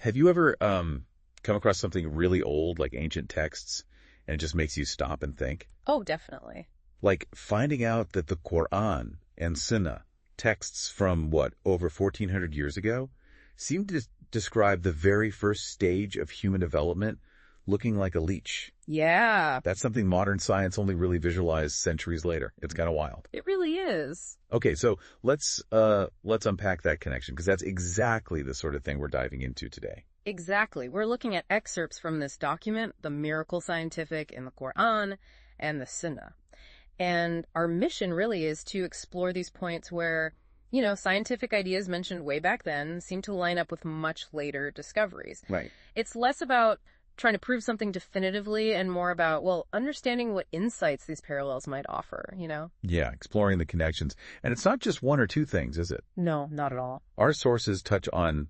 Have you ever come across something really old, like ancient texts, and it just makes you stop and think? Oh, definitely. Like finding out that the Qur'an and Sunnah, texts from, over 1,400 years ago, seem to describe the very first stage of human development looking like a leech. Yeah. That's something modern science only really visualized centuries later. It's kind of wild. It really is. Okay, so let's unpack that connection, because that's exactly the sort of thing we're diving into today. Exactly. We're looking at excerpts from this document, the Miracle Scientific in the Qur'an and the Sunnah. And our mission really is to explore these points where, scientific ideas mentioned way back then seem to line up with much later discoveries. Right. It's less about trying to prove something definitively and more about, understanding what insights these parallels might offer, Yeah, exploring the connections. And it's not just one or two things, is it? No, not at all. Our sources touch on,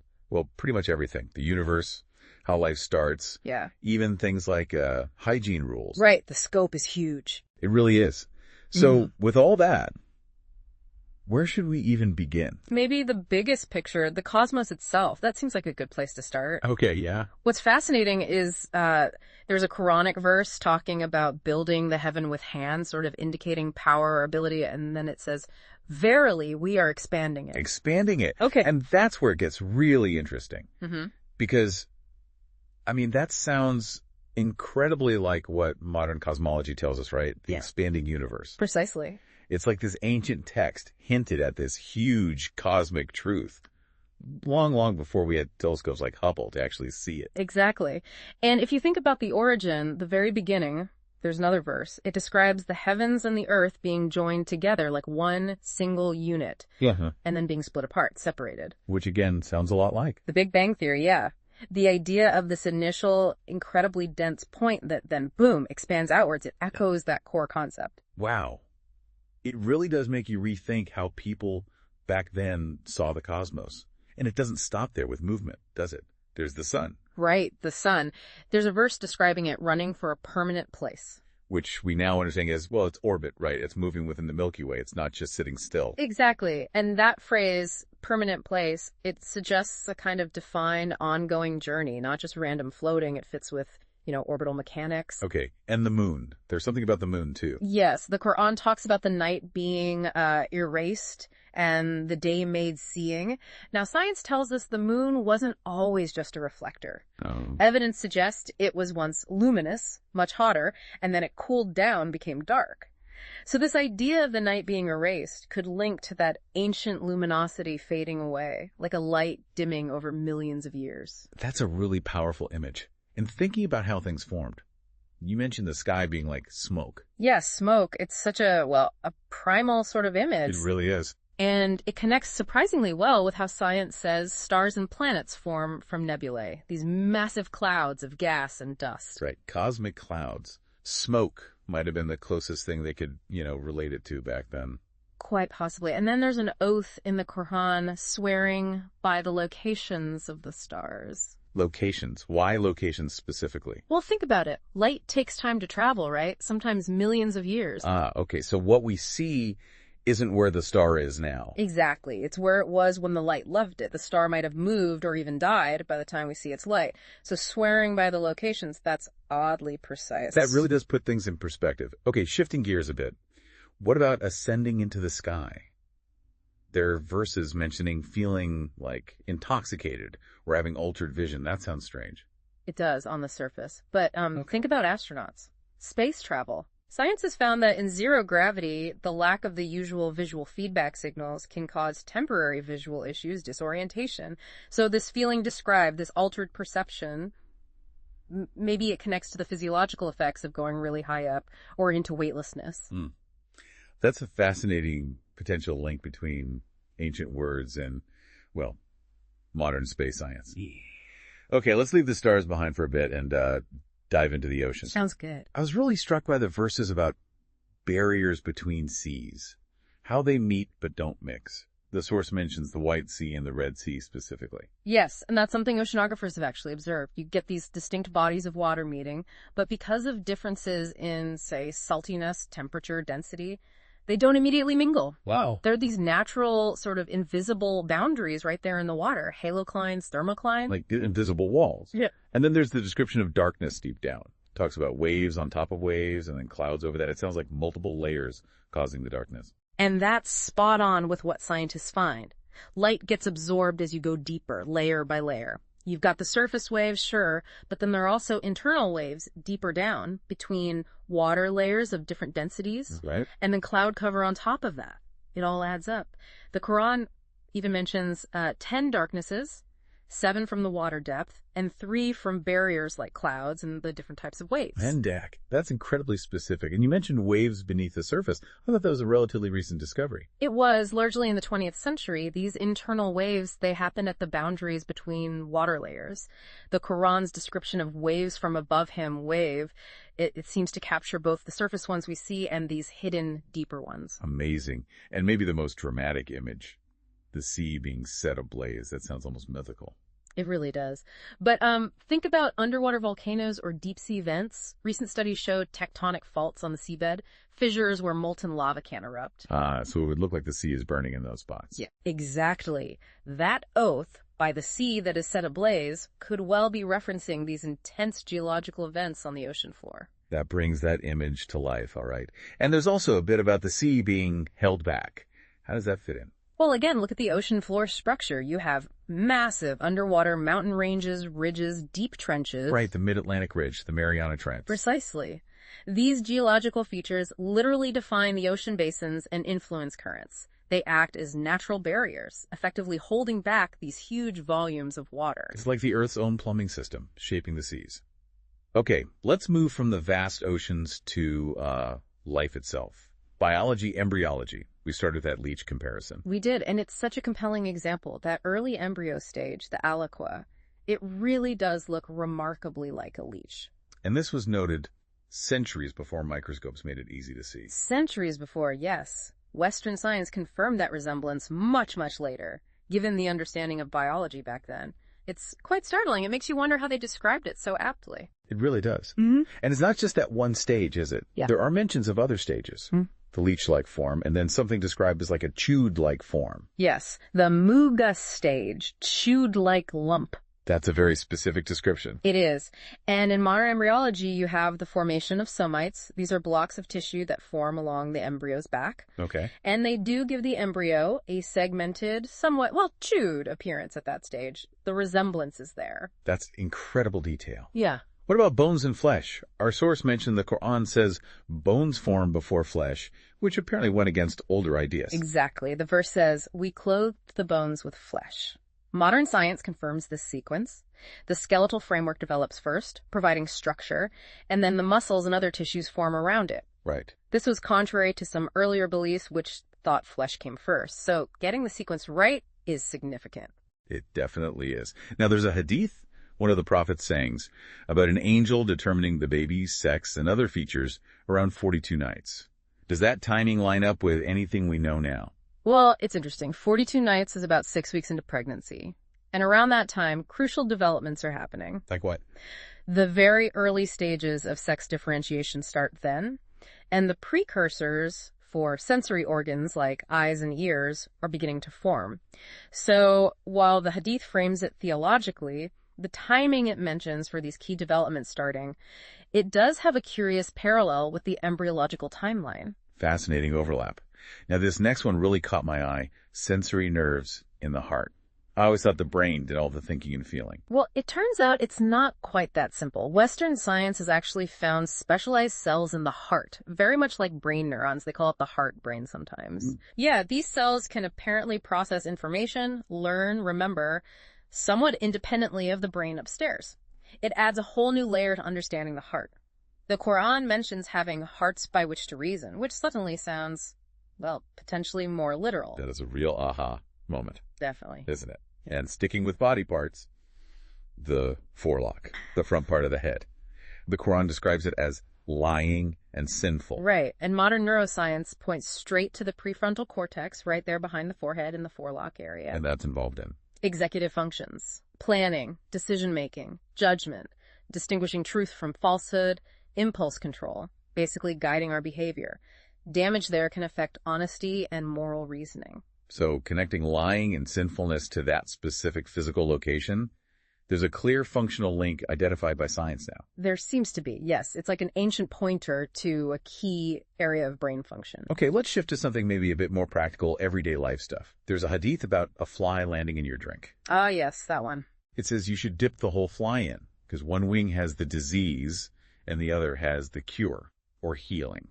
pretty much everything. The universe, how life starts. Yeah. Even things like hygiene rules. Right. The scope is huge. It really is. So with all that, where should we even begin? Maybe the biggest picture, the cosmos itself. That seems like a good place to start. Okay, yeah. What's fascinating is there's a Quranic verse talking about building the heaven with hands, sort of indicating power or ability, and then it says, "Verily, we are expanding it." Expanding it. Okay. And that's where it gets really interesting. Mm-hmm. Because, that sounds incredibly like what modern cosmology tells us, right? The expanding universe. Precisely. It's like this ancient text hinted at this huge cosmic truth long, long before we had telescopes like Hubble to actually see it. Exactly. And if you think about the origin, the very beginning, there's another verse. It describes the heavens and the earth being joined together like one single unit. Yeah. And then being split apart, separated. Which again sounds a lot like The Big Bang Theory, yeah. The idea of this initial incredibly dense point that then, boom, expands outwards. It echoes that core concept. Wow. It really does make you rethink how people back then saw the cosmos. And it doesn't stop there with movement, does it? There's the sun. Right, the sun. There's a verse describing it running for a permanent place. Which we now understand as, it's orbit, right? It's moving within the Milky Way. It's not just sitting still. Exactly. And that phrase, permanent place, it suggests a kind of defined, ongoing journey, not just random floating. It fits with, orbital mechanics. Okay. And the moon. There's something about the moon, too. Yes. The Qur'an talks about the night being erased and the day made seeing. Now, science tells us the moon wasn't always just a reflector. Oh. Evidence suggests it was once luminous, much hotter, and then it cooled down, became dark. So this idea of the night being erased could link to that ancient luminosity fading away, like a light dimming over millions of years. That's a really powerful image. And thinking about how things formed, you mentioned the sky being like smoke. Yes, smoke. It's such a primal sort of image. It really is. And it connects surprisingly well with how science says stars and planets form from nebulae, these massive clouds of gas and dust. Right. Cosmic clouds. Smoke might have been the closest thing they could, relate it to back then. Quite possibly. And then there's an oath in the Qur'an swearing by the locations of the stars. Locations. Why locations specifically? Well, think about it. Light takes time to travel, right? Sometimes millions of years. Okay. So what we see isn't where the star is now. Exactly. It's where it was when the light left it. The star might have moved or even died by the time we see its light. So swearing by the locations, that's oddly precise. That really does put things in perspective. Okay, shifting gears a bit. What about ascending into the sky? There are verses mentioning feeling like intoxicated or having altered vision. That sounds strange. It does on the surface. But think about astronauts. Space travel. Science has found that in zero gravity, the lack of the usual visual feedback signals can cause temporary visual issues, disorientation. So this feeling described, this altered perception, maybe it connects to the physiological effects of going really high up or into weightlessness. That's a fascinating potential link between ancient words and, modern space science. Okay, let's leave the stars behind for a bit and dive into the ocean. Sounds good. I was really struck by the verses about barriers between seas, how they meet but don't mix. The source mentions the White Sea and the Red Sea specifically. Yes, and that's something oceanographers have actually observed. You get these distinct bodies of water meeting, but because of differences in, say, saltiness, temperature, density, They don't immediately mingle. Wow. There are these natural sort of invisible boundaries right there in the water. Haloclines, thermoclines. Like invisible walls. Yeah. And then there's the description of darkness deep down. Talks about waves on top of waves and then clouds over that. It sounds like multiple layers causing the darkness. And that's spot on with what scientists find. Light gets absorbed as you go deeper, layer by layer. You've got the surface waves, sure, but then there are also internal waves deeper down between water layers of different densities, Right. and then cloud cover on top of that. It all adds up. The Qur'an even mentions 10 darknesses, 7 from the water depth, and 3 from barriers like clouds and the different types of waves. Mendak. That's incredibly specific. And you mentioned waves beneath the surface. I thought that was a relatively recent discovery. It was largely in the 20th century. These internal waves, they happen at the boundaries between water layers. The Quran's description of waves from above him wave, it seems to capture both the surface ones we see and these hidden, deeper ones. Amazing. And maybe the most dramatic image, the sea being set ablaze. That sounds almost mythical. It really does. But think about underwater volcanoes or deep-sea vents. Recent studies showed tectonic faults on the seabed, fissures where molten lava can erupt. So it would look like the sea is burning in those spots. Yeah, exactly. That oath by the sea that is set ablaze could well be referencing these intense geological events on the ocean floor. That brings that image to life, all right. And there's also a bit about the sea being held back. How does that fit in? Well, again, look at the ocean floor structure. You have massive underwater mountain ranges, ridges, deep trenches. Right, the Mid-Atlantic Ridge, the Mariana Trench. Precisely. These geological features literally define the ocean basins and influence currents. They act as natural barriers, effectively holding back these huge volumes of water. It's like the Earth's own plumbing system, shaping the seas. Okay, let's move from the vast oceans to life itself. Biology, embryology. We started with that leech comparison. We did, and it's such a compelling example. That early embryo stage, the aliqua, it really does look remarkably like a leech. And this was noted centuries before microscopes made it easy to see. Centuries before, yes. Western science confirmed that resemblance much, much later, given the understanding of biology back then. It's quite startling. It makes you wonder how they described it so aptly. It really does. Mm-hmm. And it's not just that one stage, is it? Yeah. There are mentions of other stages. Mm-hmm. The leech-like form, and then something described as like a chewed-like form. Yes, the muga stage, chewed-like lump. That's a very specific description. It is. And in modern embryology, you have the formation of somites. These are blocks of tissue that form along the embryo's back. Okay. And they do give the embryo a segmented, somewhat, chewed appearance at that stage. The resemblance is there. That's incredible detail. Yeah. What about bones and flesh? Our source mentioned the Qur'an says bones form before flesh, which apparently went against older ideas. Exactly. The verse says, "We clothed the bones with flesh." Modern science confirms this sequence. The skeletal framework develops first, providing structure, and then the muscles and other tissues form around it. Right. This was contrary to some earlier beliefs which thought flesh came first. So getting the sequence right is significant. It definitely is. Now there's a hadith, one of the prophet's sayings, about an angel determining the baby's sex and other features around 42 nights. Does that timing line up with anything we know now? Well, it's interesting. 42 nights is about 6 weeks into pregnancy. And around that time, crucial developments are happening. Like what? The very early stages of sex differentiation start then, and the precursors for sensory organs like eyes and ears are beginning to form. So while the hadith frames it theologically, the timing it mentions for these key developments starting, it does have a curious parallel with the embryological timeline. Fascinating overlap. Now this next one really caught my eye, sensory nerves in the heart. I always thought the brain did all the thinking and feeling. Well, it turns out it's not quite that simple. Western science has actually found specialized cells in the heart, very much like brain neurons. They call it the heart brain sometimes. Yeah, these cells can apparently process information, learn, remember, somewhat independently of the brain upstairs. It adds a whole new layer to understanding the heart. The Qur'an mentions having hearts by which to reason, which suddenly sounds, potentially more literal. That is a real aha moment. Definitely. Isn't it? And sticking with body parts, the forelock, the front part of the head. The Qur'an describes it as lying and sinful. Right. And modern neuroscience points straight to the prefrontal cortex right there behind the forehead in the forelock area. And that's involved in executive functions, planning, decision-making, judgment, distinguishing truth from falsehood, impulse control, basically guiding our behavior. Damage there can affect honesty and moral reasoning. So connecting lying and sinfulness to that specific physical location, there's a clear functional link identified by science now. There seems to be, yes. It's like an ancient pointer to a key area of brain function. Okay, let's shift to something maybe a bit more practical, everyday life stuff. There's a hadith about a fly landing in your drink. Ah, yes, that one. It says you should dip the whole fly in, because one wing has the disease and the other has the cure or healing.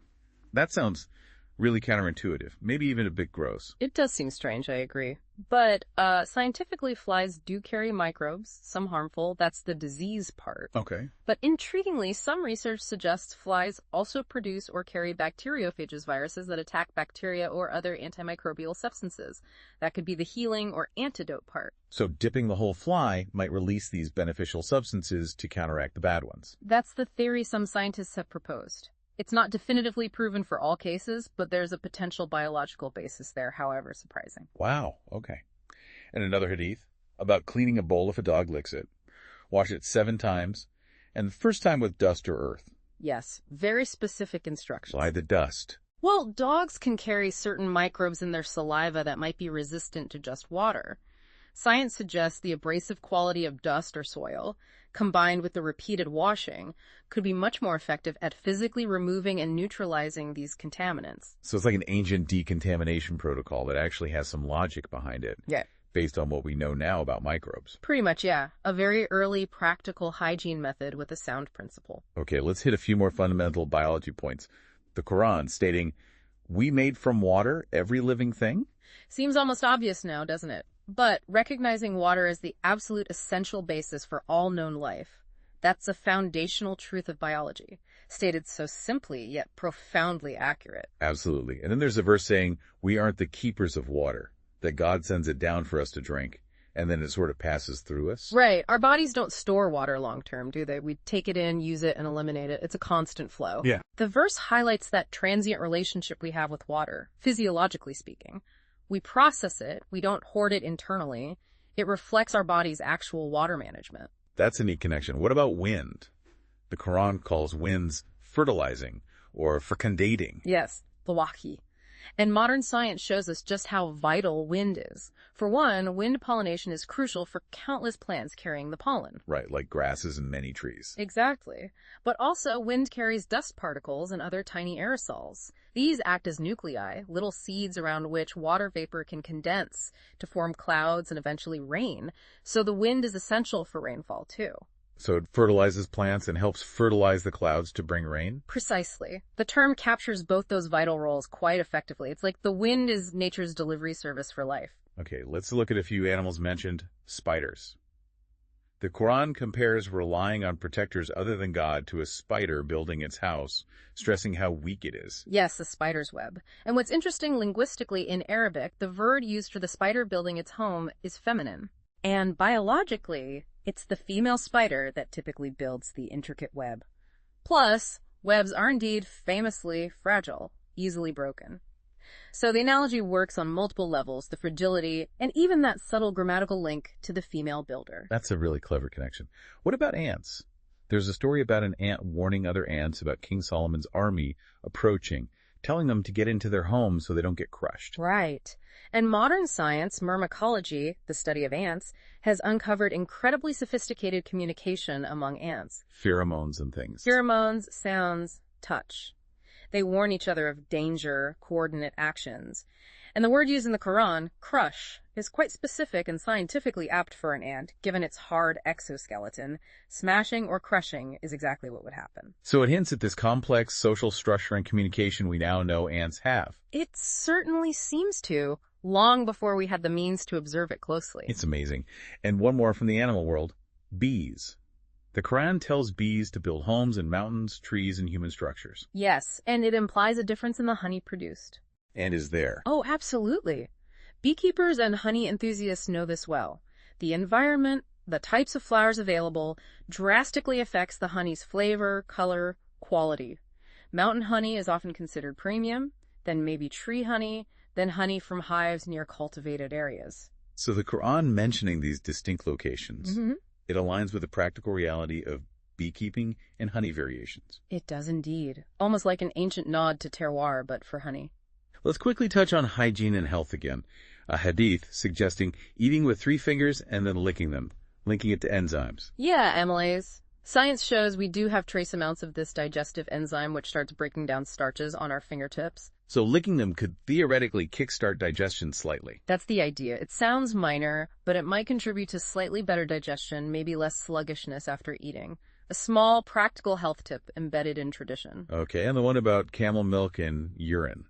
That sounds really counterintuitive, maybe even a bit gross. It does seem strange, I agree. But scientifically, flies do carry microbes, some harmful. That's the disease part. Okay. But intriguingly, some research suggests flies also produce or carry bacteriophages viruses that attack bacteria or other antimicrobial substances. That could be the healing or antidote part. So dipping the whole fly might release these beneficial substances to counteract the bad ones. That's the theory some scientists have proposed. It's not definitively proven for all cases, but there's a potential biological basis there, however surprising. Wow, okay. And another hadith about cleaning a bowl if a dog licks it. Wash it 7 times, and the first time with dust or earth. Yes, very specific instructions. Why the dust? Well, dogs can carry certain microbes in their saliva that might be resistant to just water. Science suggests the abrasive quality of dust or soil, combined with the repeated washing, could be much more effective at physically removing and neutralizing these contaminants. So it's like an ancient decontamination protocol that actually has some logic behind it. Yeah. Based on what we know now about microbes. Pretty much, yeah. A very early practical hygiene method with a sound principle. Okay, let's hit a few more fundamental biology points. The Qur'an stating, "We made from water every living thing?" Seems almost obvious now, doesn't it? But recognizing water as the absolute essential basis for all known life, that's a foundational truth of biology, stated so simply yet profoundly accurate. Absolutely. And then there's a verse saying, we aren't the keepers of water, that God sends it down for us to drink, and then it sort of passes through us. Right. Our bodies don't store water long term, do they? We take it in, use it, and eliminate it. It's a constant flow. Yeah. The verse highlights that transient relationship we have with water, physiologically speaking. We process it, we don't hoard it internally. It reflects our body's actual water management. That's a neat connection. What about wind? The Quran calls winds fertilizing or fecundating. Yes, Lawaki. And modern science shows us just how vital wind is. For one, wind pollination is crucial for countless plants carrying the pollen. Right, like grasses and many trees. Exactly. But also, wind carries dust particles and other tiny aerosols. These act as nuclei, little seeds around which water vapor can condense to form clouds and eventually rain. So the wind is essential for rainfall, too. So it fertilizes plants and helps fertilize the clouds to bring rain? Precisely. The term captures both those vital roles quite effectively. It's like the wind is nature's delivery service for life. Okay, let's look at a few animals mentioned. Spiders. The Quran compares relying on protectors other than God to a spider building its house, stressing how weak it is. Yes, a spider's web. And what's interesting linguistically in Arabic, the verb used for the spider building its home is feminine. And biologically, it's the female spider that typically builds the intricate web. Plus, webs are indeed famously fragile, easily broken. So the analogy works on multiple levels, the fragility, and even that subtle grammatical link to the female builder. That's a really clever connection. What about ants? There's a story about an ant warning other ants about King Solomon's army approaching, telling them to get into their homes so they don't get crushed. Right. And modern science, myrmecology, the study of ants, has uncovered incredibly sophisticated communication among ants. Pheromones and things. Pheromones, sounds, touch. They warn each other of danger, coordinate actions. And the word used in the Quran, crush, is quite specific and scientifically apt for an ant, given its hard exoskeleton. Smashing or crushing is exactly what would happen. So it hints at this complex social structure and communication we now know ants have. It certainly seems to, long before we had the means to observe it closely. It's amazing. And one more from the animal world, bees. The Quran tells bees to build homes in mountains, trees, and human structures. Yes, and it implies a difference in the honey produced. And is there. Oh, absolutely. Beekeepers and honey enthusiasts know this well. The environment, the types of flowers available, drastically affects the honey's flavor, color, quality. Mountain honey is often considered premium, then maybe tree honey, then honey from hives near cultivated areas. So the Quran mentioning these distinct locations, it aligns with the practical reality of beekeeping and honey variations. It does indeed. Almost like an ancient nod to terroir, but for honey. Let's quickly touch on hygiene and health again. A hadith suggesting eating with 3 fingers and then licking them, linking it to enzymes. Yeah, amylase. Science shows we do have trace amounts of this digestive enzyme which starts breaking down starches on our fingertips. So licking them could theoretically kickstart digestion slightly. That's the idea. It sounds minor, but it might contribute to slightly better digestion, maybe less sluggishness after eating. A small, practical health tip embedded in tradition. Okay, and the one about camel milk and urine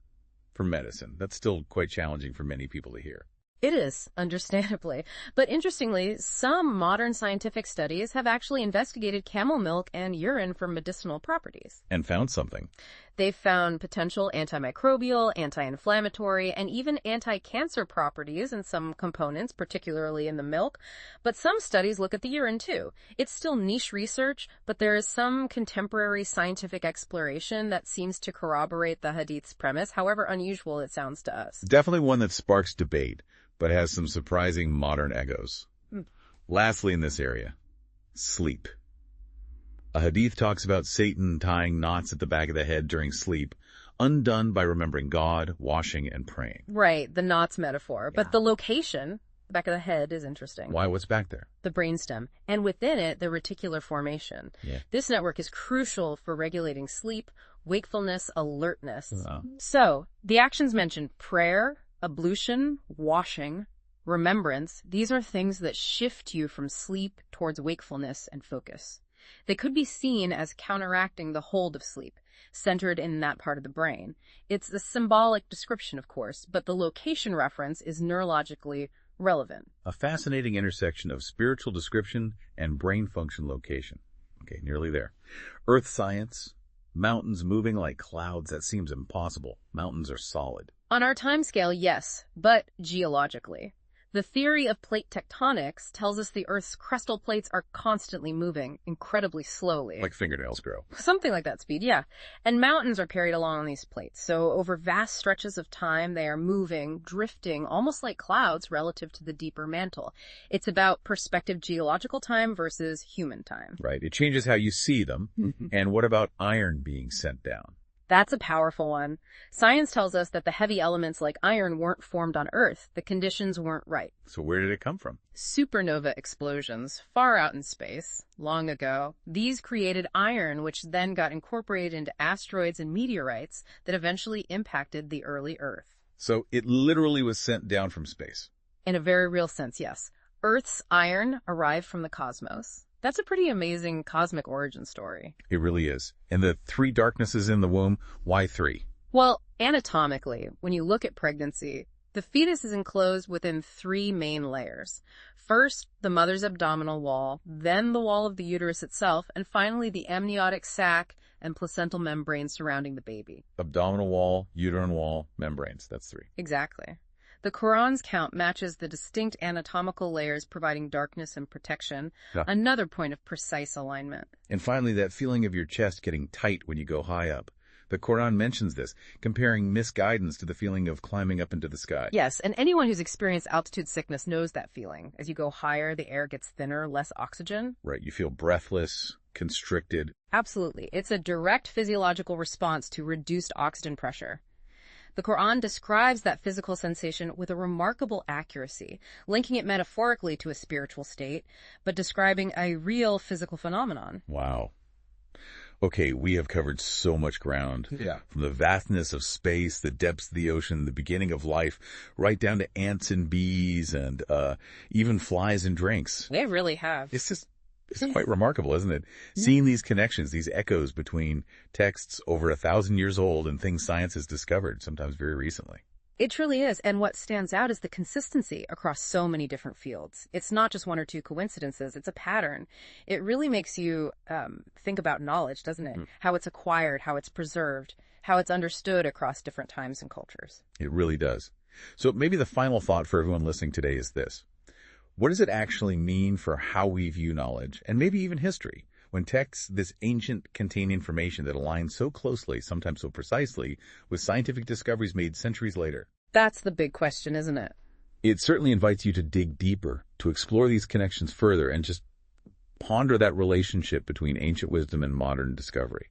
for medicine. That's still quite challenging for many people to hear. It is, understandably. But interestingly, some modern scientific studies have actually investigated camel milk and urine for medicinal properties. And found something. They've found potential antimicrobial, anti-inflammatory, and even anti-cancer properties in some components, particularly in the milk. But some studies look at the urine too. It's still niche research, but there is some contemporary scientific exploration that seems to corroborate the hadith's premise, however unusual it sounds to us. Definitely one that sparks debate, but has some surprising modern echoes. Lastly in this area, sleep. A hadith talks about Satan tying knots at the back of the head during sleep, undone by remembering God, washing, and praying. Right, the knots metaphor. But the location, the back of the head, is interesting. Why? What's back there? The brainstem, and within it, the reticular formation. Yeah. This network is crucial for regulating sleep, wakefulness, alertness. Wow. So, the actions mentioned: prayer, ablution, washing, remembrance. These are things that shift you from sleep towards wakefulness and focus. They could be seen as counteracting the hold of sleep, centered in that part of the brain. It's a symbolic description, of course, but the location reference is neurologically relevant. A fascinating intersection of spiritual description and brain function location. Okay, nearly there. Earth science, mountains moving like clouds, that seems impossible. Mountains are solid. On our timescale, yes, but geologically. The theory of plate tectonics tells us the Earth's crustal plates are constantly moving, incredibly slowly. Like fingernails grow. Something like that speed, yeah. And mountains are carried along on these plates. So over vast stretches of time, they are moving, drifting, almost like clouds relative to the deeper mantle. It's about perspective geological time versus human time. Right. It changes how you see them. And what about iron being sent down? That's a powerful one. Science tells us that the heavy elements like iron weren't formed on Earth. The conditions weren't right. So where did it come from? Supernova explosions far out in space, long ago. These created iron, which then got incorporated into asteroids and meteorites that eventually impacted the early Earth. So it literally was sent down from space. In a very real sense, yes. Earth's iron arrived from the cosmos. That's a pretty amazing cosmic origin story. It really is. And the 3 darknesses in the womb, why 3? Well, anatomically, when you look at pregnancy, the fetus is enclosed within 3 main layers. First, the mother's abdominal wall, then the wall of the uterus itself, and finally the amniotic sac and placental membrane surrounding the baby. Abdominal wall, uterine wall, membranes. That's 3. Exactly. The Qur'an's count matches the distinct anatomical layers providing darkness and protection, another point of precise alignment. And finally, that feeling of your chest getting tight when you go high up. The Qur'an mentions this, comparing misguidance to the feeling of climbing up into the sky. Yes, and anyone who's experienced altitude sickness knows that feeling. As you go higher, the air gets thinner, less oxygen. Right, you feel breathless, constricted. Absolutely. It's a direct physiological response to reduced oxygen pressure. The Qur'an describes that physical sensation with a remarkable accuracy, linking it metaphorically to a spiritual state, but describing a real physical phenomenon. Wow. Okay, we have covered so much ground. Yeah. From the vastness of space, the depths of the ocean, the beginning of life, right down to ants and bees and even flies and drinks. They really have. It's quite remarkable, isn't it? Seeing these connections, these echoes between texts over 1,000 years old and things science has discovered, sometimes very recently. It truly is. And what stands out is the consistency across so many different fields. It's not just 1 or 2 coincidences. It's a pattern. It really makes you think about knowledge, doesn't it? How it's acquired, how it's preserved, how it's understood across different times and cultures. It really does. So maybe the final thought for everyone listening today is this. What does it actually mean for how we view knowledge, and maybe even history, when texts this ancient contain information that aligns so closely, sometimes so precisely, with scientific discoveries made centuries later? That's the big question, isn't it? It certainly invites you to dig deeper, to explore these connections further, and just ponder that relationship between ancient wisdom and modern discovery.